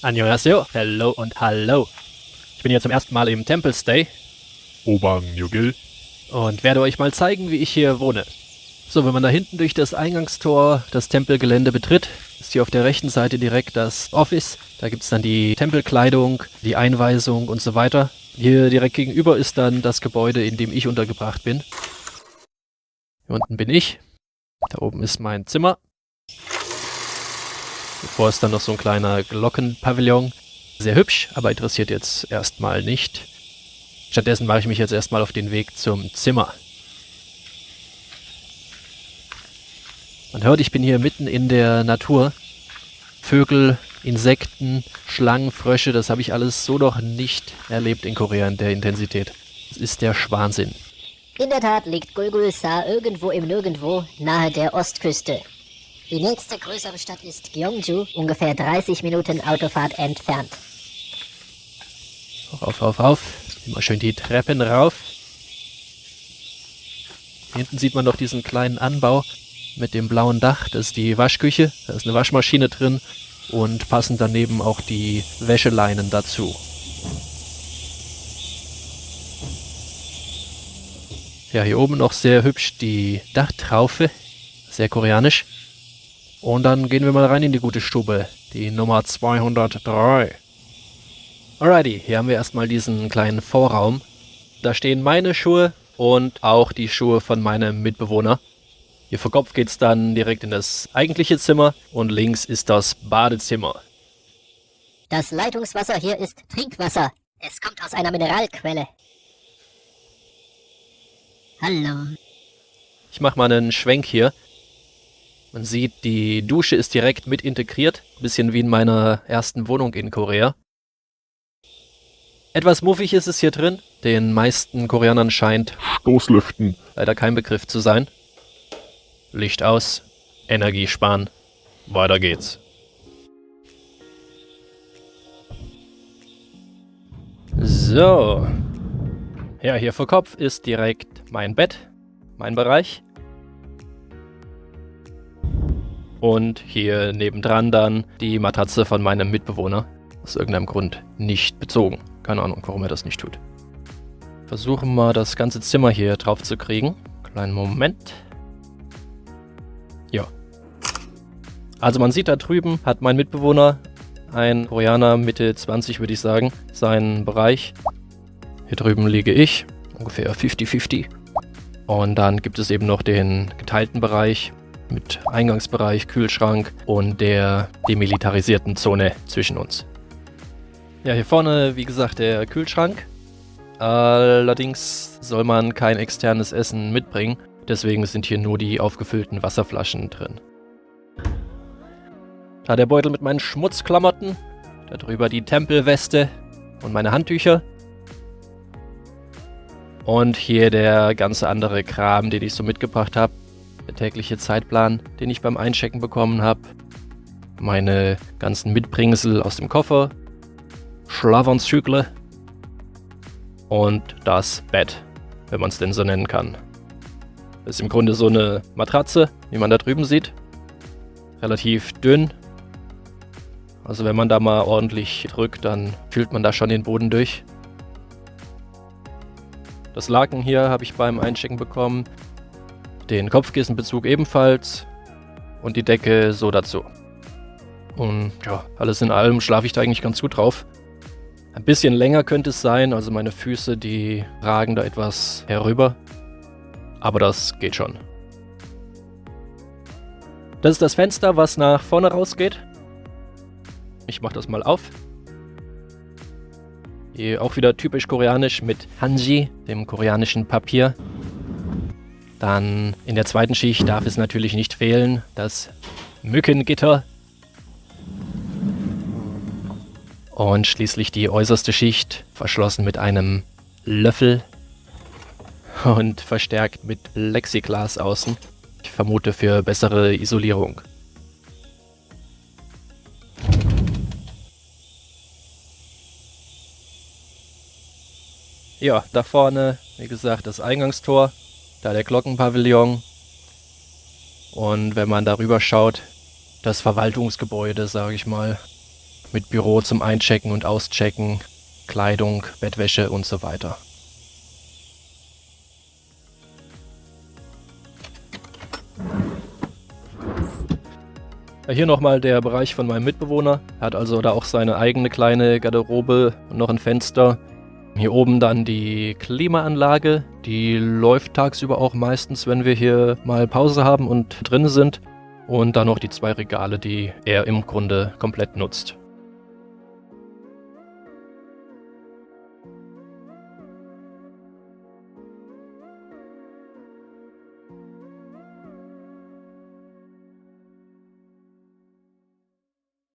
Annyeonghaseyo, hello und hallo. Ich bin hier zum ersten Mal im Temple Stay Obangyugil. und werde euch mal zeigen, wie ich hier wohne. So, wenn man da hinten durch das Eingangstor das Tempelgelände betritt, ist hier auf der rechten Seite direkt das Office. Da gibt es dann die Tempelkleidung, die Einweisung und so weiter. Hier direkt gegenüber ist dann das Gebäude, in dem ich untergebracht bin. Hier unten bin ich. Da oben ist mein Zimmer. Davor ist dann noch so ein kleiner Glockenpavillon. Sehr hübsch, aber interessiert jetzt erstmal nicht. Stattdessen mache ich mich jetzt erstmal auf den Weg zum Zimmer. Man hört, ich bin hier mitten in der Natur. Vögel, Insekten, Schlangen, Frösche, das habe ich alles so noch nicht erlebt in Korea in der Intensität. Das ist der Wahnsinn. In der Tat liegt Gulgul-sa irgendwo im Nirgendwo nahe der Ostküste. Die nächste größere Stadt ist Gyeongju, ungefähr 30 Minuten Autofahrt entfernt. Auf. Immer schön die Treppen rauf. Hinten sieht man noch diesen kleinen Anbau mit dem blauen Dach. Das ist die Waschküche. Da ist eine Waschmaschine drin und passen daneben auch die Wäscheleinen dazu. Ja, hier oben noch sehr hübsch die Dachtraufe. Sehr koreanisch. Und dann gehen wir mal rein in die gute Stube. Die Nummer 203. Alrighty, hier haben wir erstmal diesen kleinen Vorraum. Da stehen meine Schuhe und auch die Schuhe von meinem Mitbewohner. Hier vor Kopf geht's dann direkt in das eigentliche Zimmer und links ist das Badezimmer. Das Leitungswasser hier ist Trinkwasser. Es kommt aus einer Mineralquelle. Hallo. Ich mache mal einen Schwenk hier. Man sieht, die Dusche ist direkt mit integriert. Bisschen wie in meiner ersten Wohnung in Korea. Etwas muffig ist es hier drin. Den meisten Koreanern scheint Stoßlüften. leider kein Begriff zu sein. Licht aus, Energie sparen. Weiter geht's. So. Ja, hier vor Kopf ist direkt mein Bett, mein Bereich. Und hier nebendran dann die Matratze von meinem Mitbewohner. Aus irgendeinem Grund nicht bezogen. Keine Ahnung, warum er das nicht tut. Versuchen wir das ganze Zimmer hier drauf zu kriegen. Kleinen Moment. Ja. Also man sieht da drüben, hat mein Mitbewohner, ein Koreaner Mitte 20 würde ich sagen, seinen Bereich. Hier drüben liege ich, ungefähr 50-50. Und dann gibt es eben noch den geteilten Bereich mit Eingangsbereich, Kühlschrank und der demilitarisierten Zone zwischen uns. Ja, hier vorne, wie gesagt, der Kühlschrank. Allerdings soll man kein externes Essen mitbringen. Deswegen sind hier nur die aufgefüllten Wasserflaschen drin. Da der Beutel mit meinen Schmutzklamotten. Darüber die Tempelweste und meine Handtücher. Und hier der ganze andere Kram, den ich so mitgebracht habe. Der tägliche Zeitplan, den ich beim Einchecken bekommen habe. Meine ganzen Mitbringsel aus dem Koffer. Schlafanzügle. Und das Bett, wenn man es denn so nennen kann. Das ist im Grunde so eine Matratze, wie man da drüben sieht. Relativ dünn. Also wenn man da mal ordentlich drückt, dann fühlt man da schon den Boden durch. Das Laken hier habe ich beim Einchecken bekommen. Den Kopfkissenbezug ebenfalls. Und die Decke so dazu. Und ja, alles in allem schlafe ich da eigentlich ganz gut drauf. Ein bisschen länger könnte es sein, also meine Füße, die ragen da etwas herüber. Aber das geht schon. Das ist das Fenster, was nach vorne rausgeht. Ich mache das mal auf. Hier auch wieder typisch koreanisch mit Hanji, dem koreanischen Papier. Dann in der zweiten Schicht darf es natürlich nicht fehlen, das Mückengitter. Und schließlich die äußerste Schicht, verschlossen mit einem Löffel und verstärkt mit Plexiglas außen. Ich vermute für bessere Isolierung. Ja, da vorne, wie gesagt, das Eingangstor, da der Glockenpavillon. Und wenn man darüber schaut, das Verwaltungsgebäude, sage ich mal. mit Büro zum Einchecken und Auschecken, Kleidung, Bettwäsche und so weiter. Ja, hier nochmal der Bereich von meinem Mitbewohner. Er hat also da auch seine eigene kleine Garderobe und noch ein Fenster. Hier oben dann die Klimaanlage. Die läuft tagsüber auch meistens, wenn wir hier mal Pause haben und drin sind. Und dann noch die 2 Regale, die er im Grunde komplett nutzt.